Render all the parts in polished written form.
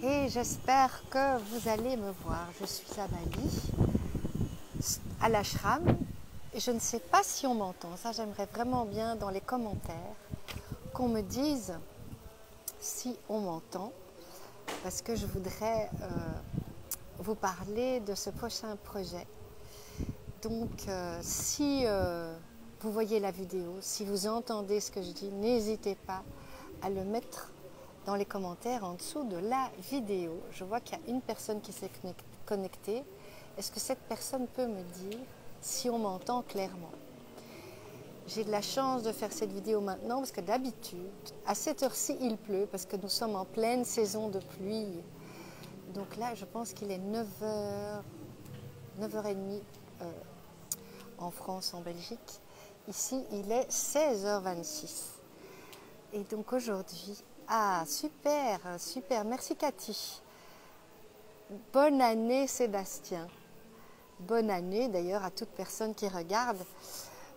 et j'espère que vous allez me voir. Je suis à Bali, à l'ashram, et je ne sais pas si on m'entend. Ça, j'aimerais vraiment bien dans les commentaires qu'on me dise si on m'entend, parce que je voudrais vous parler de ce prochain projet. Donc, si vous voyez la vidéo, si vous entendez ce que je dis, n'hésitez pas à le mettre dans les commentaires en dessous de la vidéo. Je vois qu'il y a une personne qui s'est connectée. Est-ce que cette personne peut me dire si on m'entend clairement? J'ai de la chance de faire cette vidéo maintenant parce que d'habitude, à cette heure-ci, il pleut parce que nous sommes en pleine saison de pluie. Donc là, je pense qu'il est 9h, 9h30 en France, en Belgique. Ici, il est 16h26. Et donc aujourd'hui, super, super, merci Cathy. Bonne année Sébastien. Bonne année d'ailleurs à toute personne qui regarde,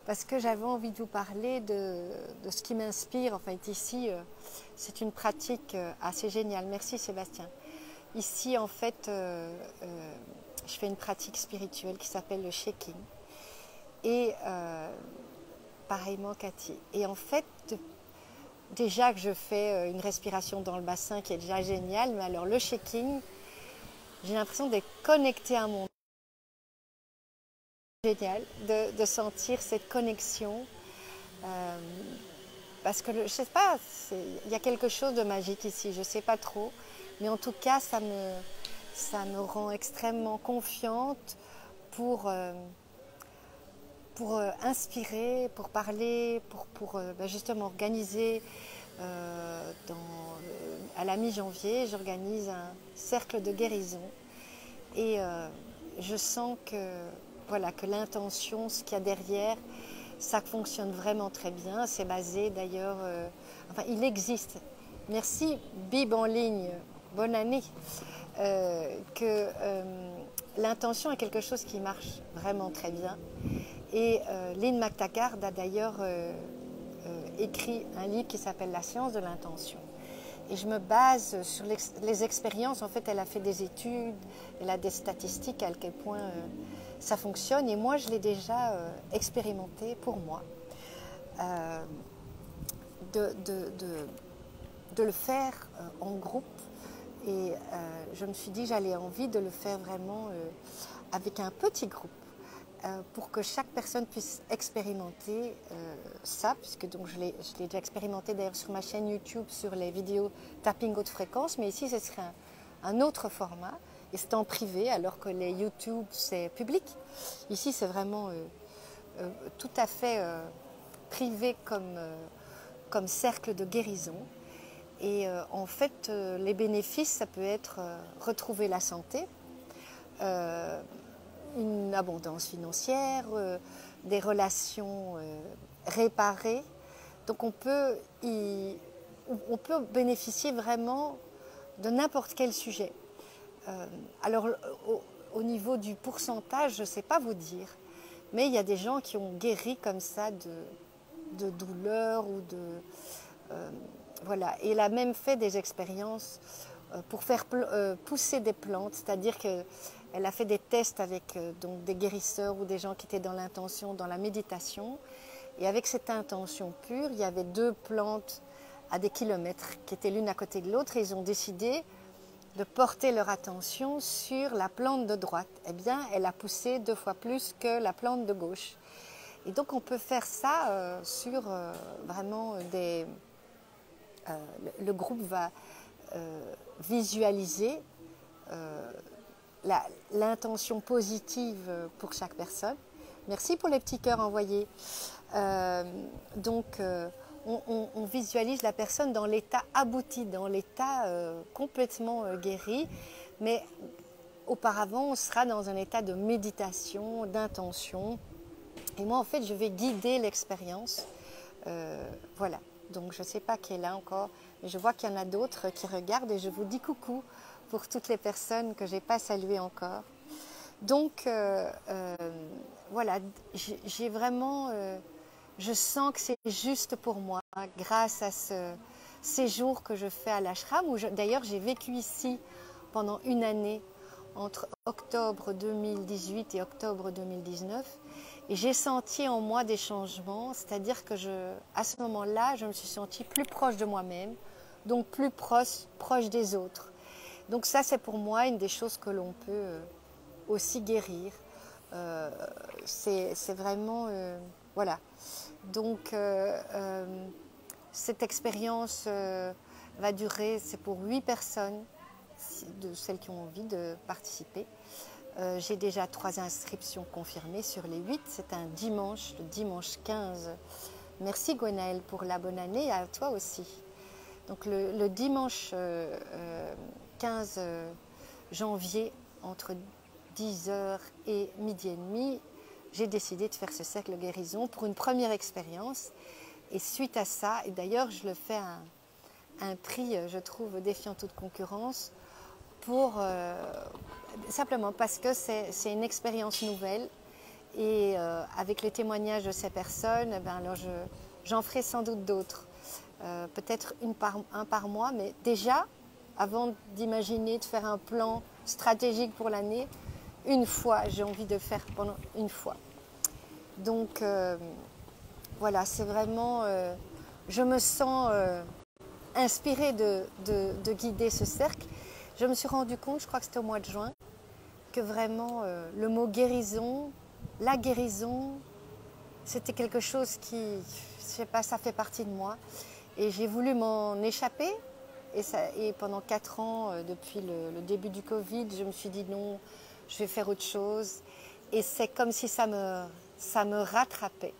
parce que j'avais envie de vous parler de ce qui m'inspire. En fait, ici, c'est une pratique assez géniale. Merci Sébastien. Ici, en fait, je fais une pratique spirituelle qui s'appelle le shaking. Et pareillement Cathy. Et en fait, déjà que je fais une respiration dans le bassin qui est déjà géniale, mais alors le shaking, j'ai l'impression d'être connectée à mon génial, de sentir cette connexion. Parce que je sais pas, il y a quelque chose de magique ici, je ne sais pas trop, mais en tout cas, ça me rend extrêmement confiante pour inspirer, pour parler, pour justement organiser. À la mi-janvier, j'organise un cercle de guérison et je sens que, voilà, que l'intention, ce qu'il y a derrière, ça fonctionne vraiment très bien. C'est basé d'ailleurs, enfin il existe, merci Bib en ligne, bonne année, que l'intention est quelque chose qui marche vraiment très bien. Et Lynn McTaggart a d'ailleurs écrit un livre qui s'appelle La science de l'intention. Et je me base sur les expériences. En fait, elle a fait des études, elle a des statistiques à quel point ça fonctionne. Et moi, je l'ai déjà expérimenté pour moi. De le faire en groupe. Et je me suis dit, j'avais envie de le faire vraiment avec un petit groupe. Pour que chaque personne puisse expérimenter ça, puisque donc je l'ai déjà expérimenté d'ailleurs sur ma chaîne YouTube sur les vidéos tapping haute fréquence, mais ici ce serait un autre format, et c'est en privé alors que les YouTube c'est public. Ici c'est vraiment tout à fait privé comme cercle de guérison. Et en fait les bénéfices, ça peut être retrouver la santé, une abondance financière, des relations réparées. Donc on peut bénéficier vraiment de n'importe quel sujet. Alors au niveau du pourcentage, je ne sais pas vous dire, mais il y a des gens qui ont guéri comme ça de douleurs ou voilà. Et elle a même fait des expériences pour faire pousser des plantes, c'est-à-dire qu'elle a fait des tests avec donc des guérisseurs ou des gens qui étaient dans l'intention, dans la méditation. Et avec cette intention pure, il y avait 2 plantes à des kilomètres qui étaient l'une à côté de l'autre, et ils ont décidé de porter leur attention sur la plante de droite. Eh bien, elle a poussé 2 fois plus que la plante de gauche. Et donc, on peut faire ça sur vraiment des... le groupe va visualiser l'intention positive pour chaque personne. Merci pour les petits cœurs envoyés. Donc, on visualise la personne dans l'état abouti, dans l'état complètement guéri, mais auparavant, on sera dans un état de méditation, d'intention. Et moi, en fait, je vais guider l'expérience. Voilà. Donc, je ne sais pas qui est là encore, mais je vois qu'il y en a d'autres qui regardent, et je vous dis coucou pour toutes les personnes que je n'ai pas saluées encore. Donc, voilà, j'ai vraiment, je sens que c'est juste pour moi, grâce à séjour que je fais à l'ashram, où d'ailleurs j'ai vécu ici pendant une année, entre octobre 2018 et octobre 2019, et j'ai senti en moi des changements, c'est-à-dire que à ce moment-là, je me suis sentie plus proche de moi-même, donc plus proche des autres. Donc ça, c'est pour moi une des choses que l'on peut aussi guérir. C'est vraiment... voilà. Donc, cette expérience va durer, c'est pour 8 personnes, de celles qui ont envie de participer. J'ai déjà 3 inscriptions confirmées sur les 8. C'est un dimanche, le dimanche 15. Merci Gwenaëlle pour la bonne année et à toi aussi. Donc le dimanche 15 janvier, entre 10h et midi et demi, j'ai décidé de faire ce cercle guérison pour une première expérience. Et suite à ça, et d'ailleurs je le fais à un prix, je trouve, défiant toute concurrence, simplement parce que c'est une expérience nouvelle. Et avec les témoignages de ces personnes, alors j'en ferai sans doute d'autres. Peut-être un par mois, mais déjà, avant d'imaginer de faire un plan stratégique pour l'année, une fois, j'ai envie de faire pendant une fois. Donc voilà, c'est vraiment, je me sens inspirée de guider ce cercle. Je me suis rendu compte, je crois que c'était au mois de juin, que vraiment le mot guérison, la guérison, c'était quelque chose qui, je sais pas, ça fait partie de moi. Et j'ai voulu m'en échapper. Et pendant 4 ans, depuis le début du Covid, je me suis dit non, je vais faire autre chose. Et c'est comme si ça me rattrapait.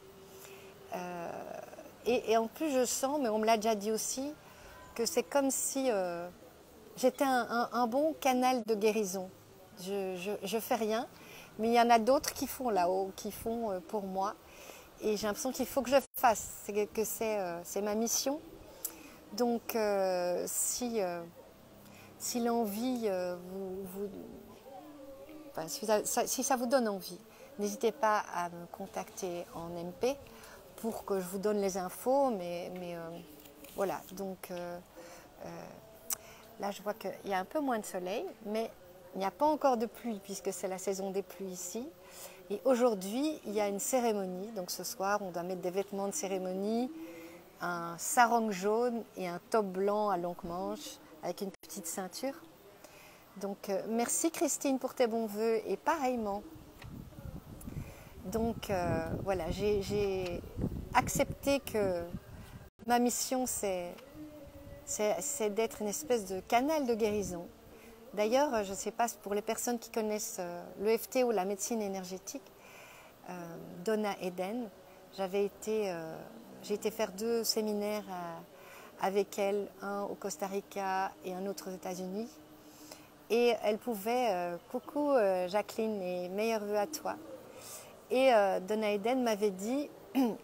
Et en plus, je sens, mais on me l'a déjà dit aussi, que c'est comme si j'étais un bon canal de guérison. Je fais rien, mais il y en a d'autres qui font là-haut, qui font pour moi. Et j'ai l'impression qu'il faut que je fasse, que c'est ma mission. Donc, si l'envie si ça vous donne envie, n'hésitez pas à me contacter en MP pour que je vous donne les infos. Mais voilà, donc là je vois qu'il y a un peu moins de soleil, mais il n'y a pas encore de pluie puisque c'est la saison des pluies ici. Et aujourd'hui, il y a une cérémonie. Donc ce soir, on doit mettre des vêtements de cérémonie, un sarong jaune et un top blanc à longue manche avec une petite ceinture. Donc merci Christine pour tes bons vœux et pareillement. Donc voilà, j'ai accepté que ma mission c'est d'être une espèce de canal de guérison. D'ailleurs, je ne sais pas, pour les personnes qui connaissent l'EFT ou la médecine énergétique, Donna Eden, j'ai été faire 2 séminaires avec elle, un au Costa Rica et un autre aux États-Unis. Et elle pouvait, coucou Jacqueline et meilleurs vœux à toi. Et Donna Eden m'avait dit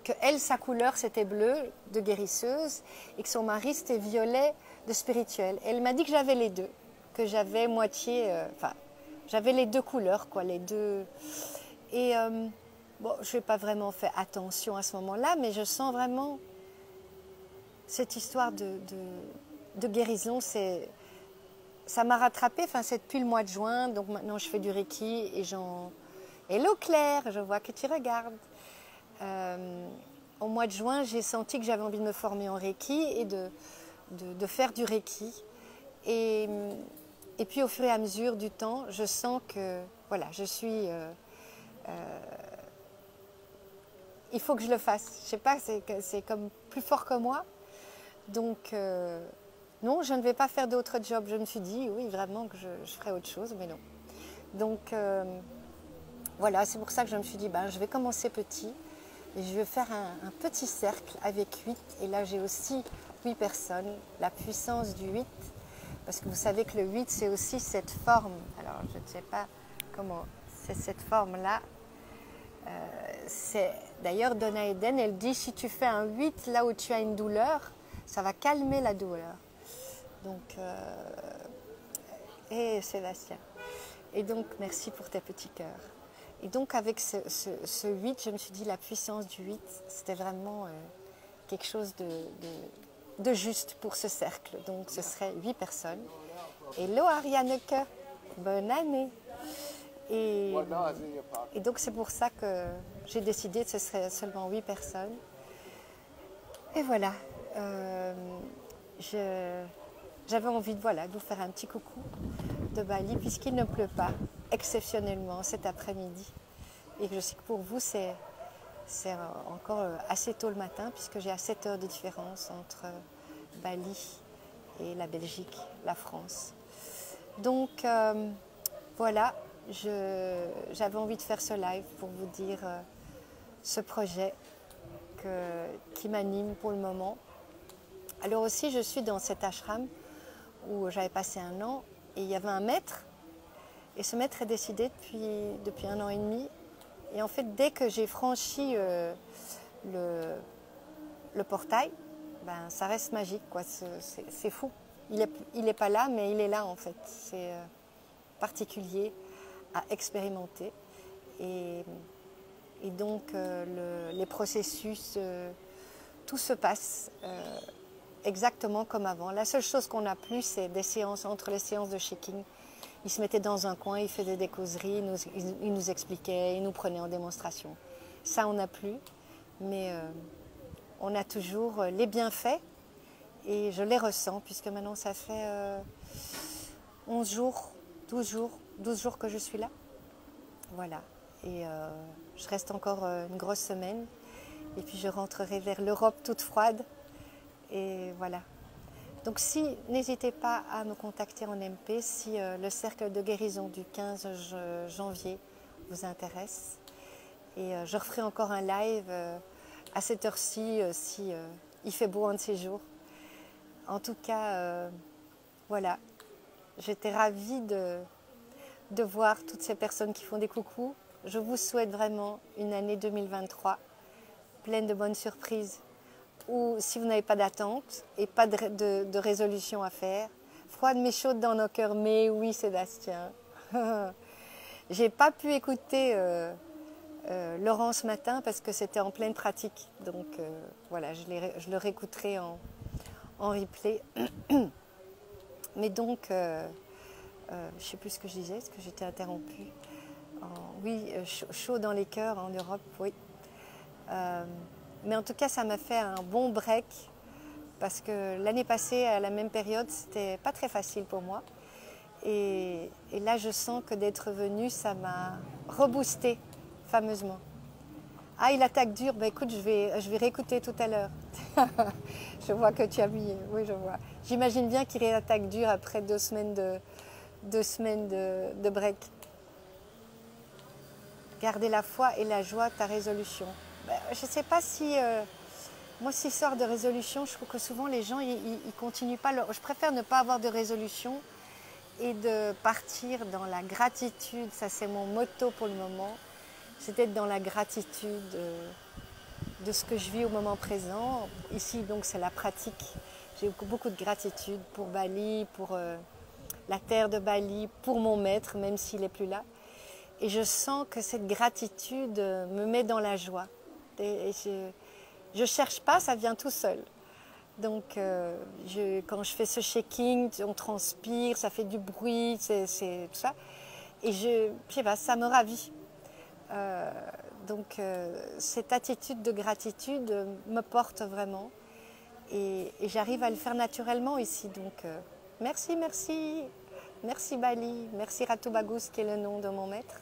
que elle, sa couleur c'était bleu de guérisseuse et que son mari c'était violet de spirituel. Et elle m'a dit que j'avais les deux, que j'avais moitié, j'avais les 2 couleurs, quoi, les 2. Et bon, je n'ai pas vraiment fait attention à ce moment-là, mais je sens vraiment cette histoire de guérison, ça m'a rattrapée, c'est depuis le mois de juin, donc maintenant je fais du Reiki et Hello Claire, je vois que tu regardes. Au mois de juin, j'ai senti que j'avais envie de me former en Reiki et de faire du Reiki. Et puis au fur et à mesure du temps, je sens que voilà, je suis... il faut que je le fasse. Je sais pas, c'est comme plus fort que moi. Donc non, je ne vais pas faire d'autres jobs. Je me suis dit oui, vraiment que je ferai autre chose, mais non. Donc voilà, c'est pour ça que je me suis dit je vais commencer petit. Et je vais faire un petit cercle avec 8. Et là, j'ai aussi 8 personnes. La puissance du 8. Parce que vous savez que le 8, c'est aussi cette forme. Alors, je ne sais pas comment c'est cette forme-là. D'ailleurs, Donna Eden, elle dit, si tu fais un 8 là où tu as une douleur, ça va calmer la douleur. Donc, et Sébastien. Et donc, merci pour tes petits cœurs. Et donc, avec ce 8, je me suis dit, la puissance du 8, c'était vraiment quelque chose de juste pour ce cercle. Donc ce serait 8 personnes. Hello Arianneke, bonne année. Et donc c'est pour ça que j'ai décidé que ce serait seulement 8 personnes. Et voilà, j'avais envie de vous faire un petit coucou de Bali puisqu'il ne pleut pas exceptionnellement cet après-midi. Et que je sais que pour vous c'est encore assez tôt le matin puisque j'ai à 7 heures de différence entre Bali et la Belgique, la France. Donc voilà, j'avais envie de faire ce live pour vous dire ce projet qui m'anime pour le moment. Alors aussi, je suis dans cet ashram où j'avais passé un an et il y avait un maître. Et ce maître est décédé depuis 1 an et demi. Et en fait, dès que j'ai franchi le portail, ben, ça reste magique, quoi. C'est fou. Il est pas là, mais il est là en fait. C'est particulier à expérimenter. Et donc les processus, tout se passe exactement comme avant. La seule chose qu'on n'a plus, c'est des séances, entre les séances de shaking. Il se mettait dans un coin, il faisait des causeries, il nous expliquait, il nous prenait en démonstration. Ça, on n'a plus, mais on a toujours les bienfaits et je les ressens puisque maintenant ça fait 11 jours, 12 jours que je suis là. Voilà. Et je reste encore une grosse semaine. Et puis je rentrerai vers l'Europe toute froide. Et voilà. Donc n'hésitez pas à me contacter en MP si le cercle de guérison du 15 janvier vous intéresse. Et je referai encore un live à cette heure-ci si il fait beau un de ces jours. En tout cas, voilà. J'étais ravie de voir toutes ces personnes qui font des coucous. Je vous souhaite vraiment une année 2023 pleine de bonnes surprises où si vous n'avez pas d'attente et pas de résolution à faire, froide mais chaude dans nos cœurs, mais oui Sébastien. J'ai pas pu écouter Laurent ce matin parce que c'était en pleine pratique, donc voilà, je le réécouterai en replay. Mais donc, je ne sais plus ce que je disais, est-ce que j'étais interrompue? Oui, chaud dans les cœurs en Europe, oui. Mais en tout cas, ça m'a fait un bon break parce que l'année passée, à la même période, c'était pas très facile pour moi. Et là, je sens que d'être venue, ça m'a reboosté fameusement. Ah, il attaque dur. Ben, écoute, je vais réécouter tout à l'heure. Je vois que tu as mis. Oui, je vois. J'imagine bien qu'il réattaque dur après 2 semaines de break. Garder la foi et la joie, ta résolution. Ben, je ne sais pas si... moi, cette histoire de résolution, je trouve que souvent les gens, ils continuent pas. Je préfère ne pas avoir de résolution et de partir dans la gratitude. Ça, c'est mon motto pour le moment. C'est d'être dans la gratitude de ce que je vis au moment présent. Ici, donc, c'est la pratique. J'ai beaucoup de gratitude pour Bali, pour la terre de Bali, pour mon maître, même s'il n'est plus là. Et je sens que cette gratitude me met dans la joie. Et je ne cherche pas, ça vient tout seul. Donc, quand je fais ce shaking, on transpire, ça fait du bruit, c'est tout ça. Et je sais pas, ça me ravit. Donc, cette attitude de gratitude me porte vraiment. Et j'arrive à le faire naturellement ici. Donc, merci, merci. Merci Bali, merci Ratu Bagus, qui est le nom de mon maître.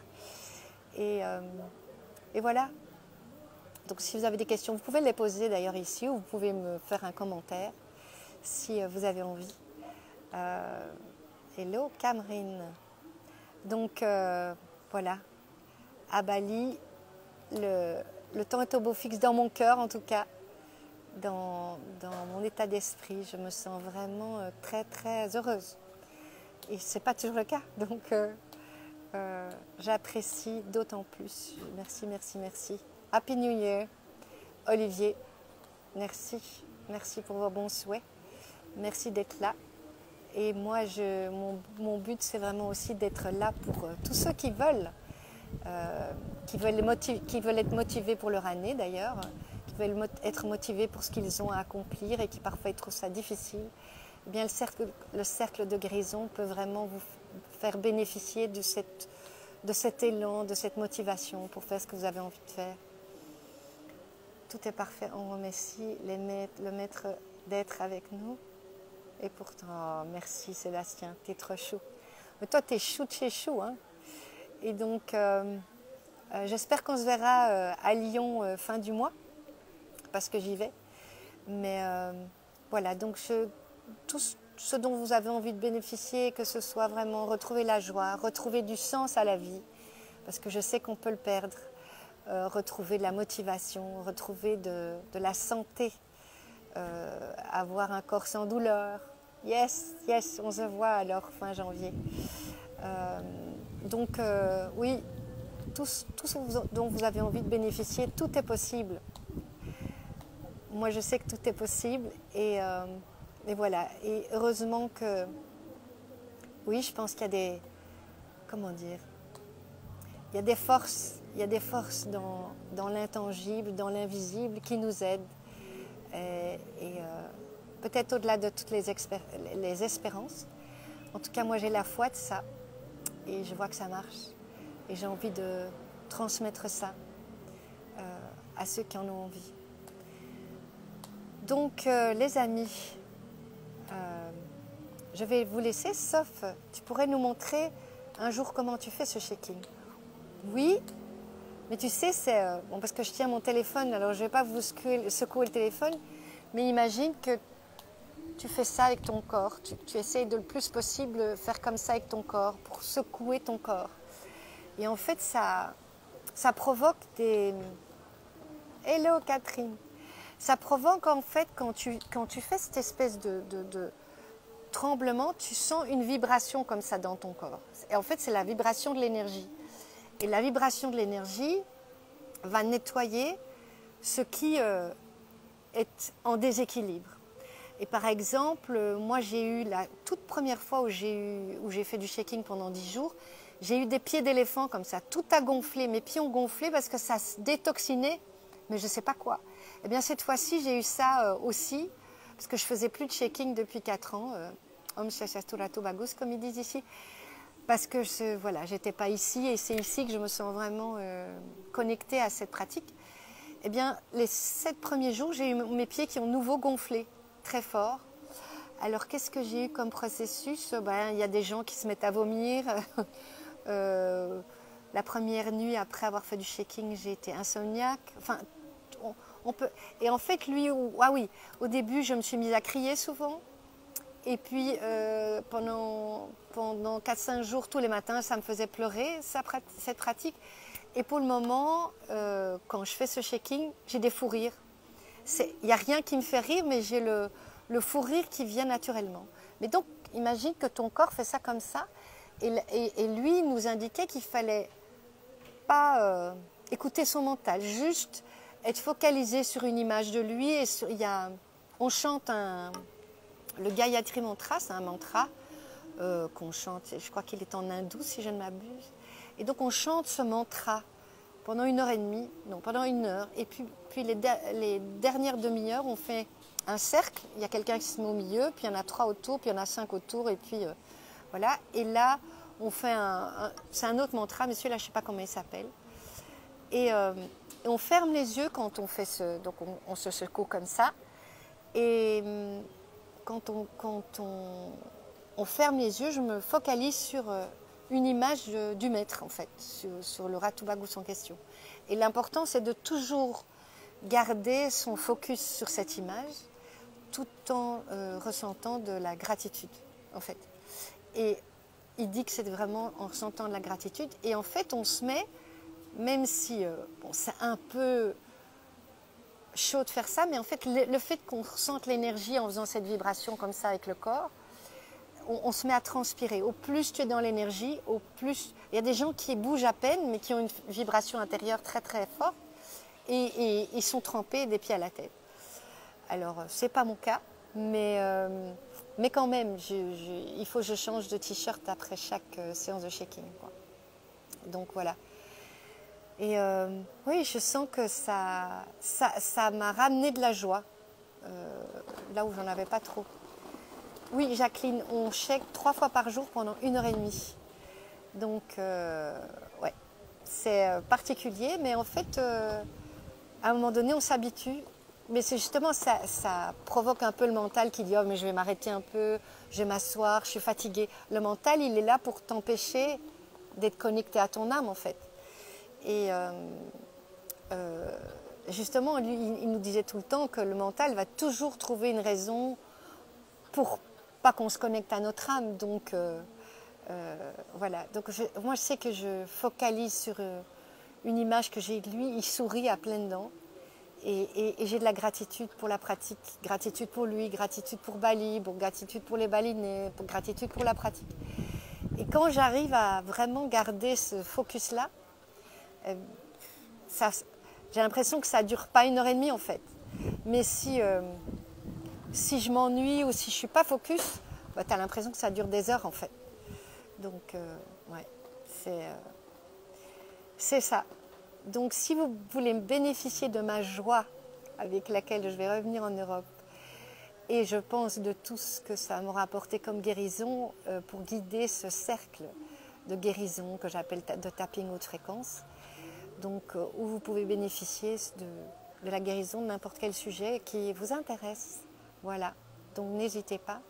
Et voilà. Donc si vous avez des questions, vous pouvez les poser d'ailleurs ici ou vous pouvez me faire un commentaire si vous avez envie. Hello Cameron. Donc voilà, à Bali, le temps est au beau fixe dans mon cœur en tout cas, dans mon état d'esprit. Je me sens vraiment très très heureuse. Et ce n'est pas toujours le cas, donc j'apprécie d'autant plus. Merci, merci, merci. Happy New Year, Olivier. Merci, merci pour vos bons souhaits. Merci d'être là. Et moi, mon but, c'est vraiment aussi d'être là pour tous ceux qui veulent être motivés pour leur année d'ailleurs, qui veulent être motivés pour ce qu'ils ont à accomplir et qui parfois ils trouvent ça difficile, eh bien le cercle de guérison peut vraiment vous faire bénéficier de cet élan, de cette motivation pour faire ce que vous avez envie de faire. Tout est parfait, on remercie le maître d'être avec nous. Et pourtant, oh, merci Sébastien, t'es trop chou. Mais toi, t'es chou de chez chou, hein. Et donc, j'espère qu'on se verra à Lyon fin du mois, parce que j'y vais. Mais voilà, donc tout ce dont vous avez envie de bénéficier, que ce soit vraiment retrouver la joie, retrouver du sens à la vie, parce que je sais qu'on peut le perdre, retrouver de la motivation, retrouver de la santé, avoir un corps sans douleur. Yes, yes, on se voit alors fin janvier. Donc oui, tout ce dont vous avez envie de bénéficier, tout est possible. Moi, je sais que tout est possible et voilà. Et heureusement que, oui, je pense qu'il y a des, comment dire, il y a des forces dans l'intangible, dans l'invisible qui nous aident. Et peut-être au-delà de toutes les espérances. En tout cas, moi, j'ai la foi de ça et je vois que ça marche. Et j'ai envie de transmettre ça à ceux qui en ont envie. Donc, les amis, je vais vous laisser, sauf tu pourrais nous montrer un jour comment tu fais ce check-in. Oui, mais tu sais, c'est bon, parce que je tiens mon téléphone, alors je ne vais pas vous secouer le téléphone, mais imagine que tu fais ça avec ton corps. Tu essayes de le plus possible faire comme ça avec ton corps, pour secouer ton corps. Et en fait, ça provoque des... Hello Catherine. Ça provoque en fait, quand tu fais cette espèce de tremblement, tu sens une vibration comme ça dans ton corps. Et en fait, c'est la vibration de l'énergie. Et la vibration de l'énergie va nettoyer ce qui est en déséquilibre. Et par exemple, moi j'ai eu la toute première fois où j'ai fait du shaking pendant 10 jours, j'ai eu des pieds d'éléphant comme ça, tout a gonflé, mes pieds ont gonflé parce que ça se détoxinait, mais je ne sais pas quoi. Eh bien cette fois-ci j'ai eu ça aussi, parce que je ne faisais plus de shaking depuis 4 ans, Om Shashasturato Bagus comme ils disent ici, parce que voilà, j'étais pas ici et c'est ici que je me sens vraiment connectée à cette pratique. Eh bien les 7 premiers jours, j'ai eu mes pieds qui ont nouveau gonflé. Très fort. Alors, qu'est-ce que j'ai eu comme processus? Il y a des gens qui se mettent à vomir. La première nuit, après avoir fait du shaking, j'ai été insomniaque. Enfin, on peut... Et en fait, au début, je me suis mise à crier souvent. Et puis, pendant 4-5 jours, tous les matins, ça me faisait pleurer, cette pratique. Et pour le moment, quand je fais ce shaking, j'ai des fous rires. Il n'y a rien qui me fait rire, mais j'ai le fou rire qui vient naturellement. Mais donc, imagine que ton corps fait ça comme ça. Et lui nous indiquait qu'il ne fallait pas écouter son mental, juste être focalisé sur une image de lui. Et on chante le Gayatri Mantra, c'est un mantra qu'on chante, je crois qu'il est en hindou si je ne m'abuse. Et donc on chante ce mantra pendant 1h30, non, pendant 1 heure. Et puis les dernières demi-heures, on fait un cercle. Il y a quelqu'un qui se met au milieu, puis il y en a 3 autour, puis il y en a 5 autour, et puis voilà. Et là, on fait c'est un autre mantra, mais celui-là, je ne sais pas comment il s'appelle. Et on ferme les yeux quand on fait donc on se secoue comme ça. Et quand on ferme les yeux, je me focalise sur une image du maître, en fait, sur le Ratu Bagus en question. Et l'important, c'est de toujours garder son focus sur cette image, tout en ressentant de la gratitude, en fait. Et il dit que c'est vraiment en ressentant de la gratitude. Et en fait, on se met, même si c'est un peu chaud de faire ça, mais en fait, le fait qu'on ressente l'énergie en faisant cette vibration comme ça avec le corps, on se met à transpirer. Au plus tu es dans l'énergie, au plus... Il y a des gens qui bougent à peine, mais qui ont une vibration intérieure très très forte, et ils sont trempés des pieds à la tête. Alors, ce n'est pas mon cas, mais quand même, il faut que je change de t-shirt après chaque séance de shaking, quoi. Donc voilà. Et oui, je sens que ça m'a ramené de la joie, là où j'en avais pas trop. Oui, Jacqueline, on check 3 fois par jour pendant 1 heure et demie. Donc, ouais, c'est particulier, mais en fait, à un moment donné, on s'habitue. Mais c'est justement, ça provoque un peu le mental qui dit, oh, mais je vais m'arrêter un peu, je vais m'asseoir, je suis fatiguée. Le mental, il est là pour t'empêcher d'être connecté à ton âme, en fait. Et justement, lui, il nous disait tout le temps que le mental va toujours trouver une raison pour pas qu'on se connecte à notre âme. Donc, voilà. Donc, moi, je sais que je focalise sur une image que j'ai de lui. Il sourit à pleines dents. Et j'ai de la gratitude pour la pratique, gratitude pour lui, gratitude pour Bali, gratitude pour les balinés, gratitude pour la pratique. Et quand j'arrive à vraiment garder ce focus-là, j'ai l'impression que ça ne dure pas 1 heure et demie en fait. Mais si je m'ennuie ou si je ne suis pas focus, bah, tu as l'impression que ça dure des heures en fait. Donc, ouais, c'est ça. Donc, si vous voulez bénéficier de ma joie avec laquelle je vais revenir en Europe, et je pense de tout ce que ça m'aura apporté comme guérison pour guider ce cercle de guérison que j'appelle de tapping haute fréquence, donc où vous pouvez bénéficier de la guérison de n'importe quel sujet qui vous intéresse. Voilà, donc n'hésitez pas.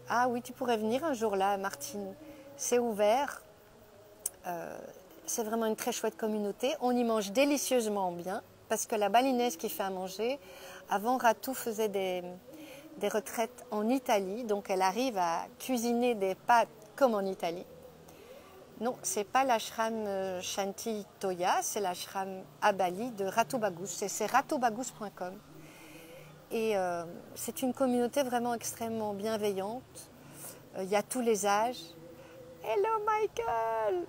Ah oui, tu pourrais venir un jour là, Martine. C'est ouvert. C'est vraiment une très chouette communauté. On y mange délicieusement bien parce que la balinaise qui fait à manger, avant Ratou faisait des retraites en Italie, donc elle arrive à cuisiner des pâtes comme en Italie. Non, c'est pas l'ashram Shanti Toya, c'est l'ashram à Bali de Ratu Bagus. C'est ratubagus.com. Et c'est une communauté vraiment extrêmement bienveillante. Il y a tous les âges. Hello Michael!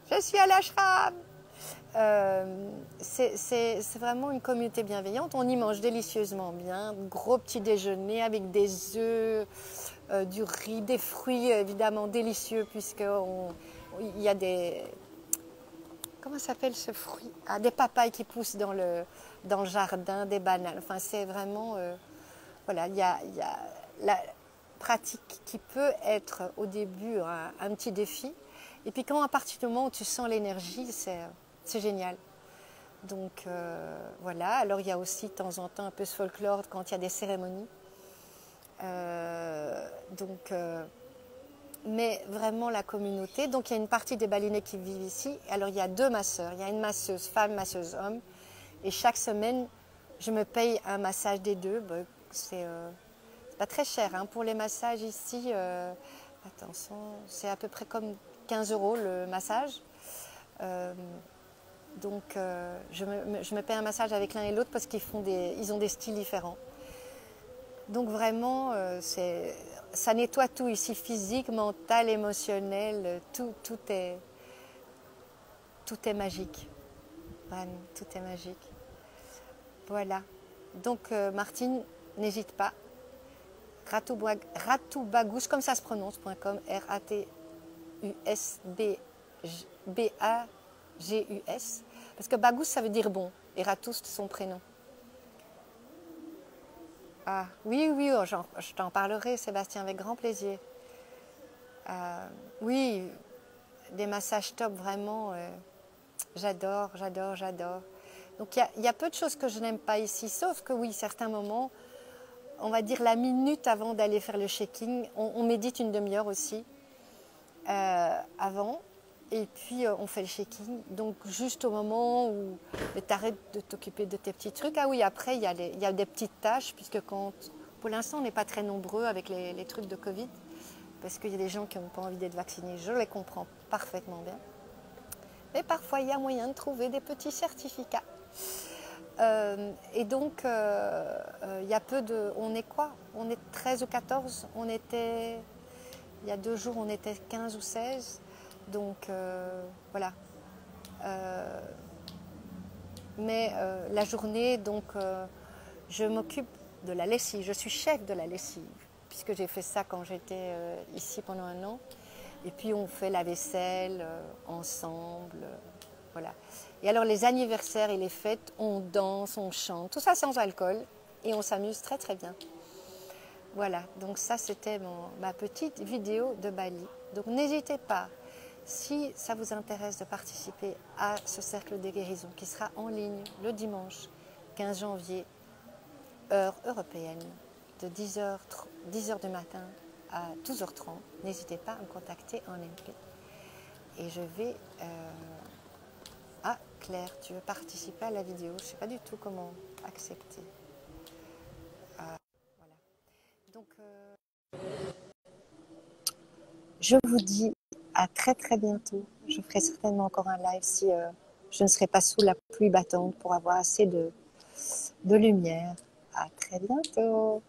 Je suis à l'ashram. C'est vraiment une communauté bienveillante. On y mange délicieusement bien. Gros petit déjeuner avec des œufs, du riz, des fruits évidemment délicieux puisqu'il y a des... Comment s'appelle ce fruit? Ah, des papayes qui poussent dans le jardin, des bananes. Enfin, c'est vraiment... voilà, il y a la pratique qui peut être au début un petit défi. Et puis quand à partir du moment où tu sens l'énergie, c'est génial. Donc voilà, alors il y a aussi de temps en temps un peu ce folklore quand il y a des cérémonies. Mais vraiment la communauté. Donc il y a une partie des balinais qui vivent ici. Alors il y a 2 masseurs. Il y a une masseuse femme, masseuse homme. Et chaque semaine, je me paye un massage des deux. C'est pas très cher hein. Pour les massages ici. Attention, c'est à peu près comme 15 € le massage. Donc je me paie un massage avec l'un et l'autre parce ils ont des styles différents. Donc vraiment, ça nettoie tout ici, physique, mental, émotionnel, tout est magique. Vraiment, tout est magique. Voilà. Donc Martine, n'hésite pas. Ratubagus, comme ça se prononce.com, Ratusbagus. Parce que Bagus, ça veut dire bon. Et Ratus, c'est son prénom. Ah, oui, oh, je t'en parlerai, Sébastien, avec grand plaisir. Oui, des massages top, vraiment. J'adore. Donc, il y a peu de choses que je n'aime pas ici, sauf que oui, certains moments, on va dire la minute avant d'aller faire le shaking, on médite une demi-heure aussi avant. Et puis, on fait le shaking. Donc, juste au moment où tu arrêtes de t'occuper de tes petits trucs. Ah oui, après, il y a des petites tâches, puisque pour l'instant, on n'est pas très nombreux avec les trucs de Covid, parce qu'il y a des gens qui n'ont pas envie d'être vaccinés. Je les comprends parfaitement bien. Mais parfois, il y a moyen de trouver des petits certificats. Et donc, il y a peu de... On est quoi? On est 13 ou 14. Il y a 2 jours, on était 15 ou 16. Donc voilà. Mais la journée, donc je m'occupe de la lessive. Je suis chef de la lessive, puisque j'ai fait ça quand j'étais ici pendant 1 an. Et puis on fait la vaisselle ensemble. Voilà. Et alors les anniversaires et les fêtes, on danse, on chante, tout ça sans alcool. Et on s'amuse très très bien. Voilà, donc ça c'était ma petite vidéo de Bali. Donc n'hésitez pas, si ça vous intéresse de participer à ce cercle des guérisons qui sera en ligne le dimanche 15 janvier, heure européenne, de 10h du matin à 12h30, n'hésitez pas à me contacter en MP. Et je vais... Ah, Claire, tu veux participer à la vidéo? Je ne sais pas du tout comment accepter. Voilà. Donc, je vous dis à très très bientôt. Je ferai certainement encore un live si je ne serai pas sous la pluie battante pour avoir assez de lumière. À très bientôt.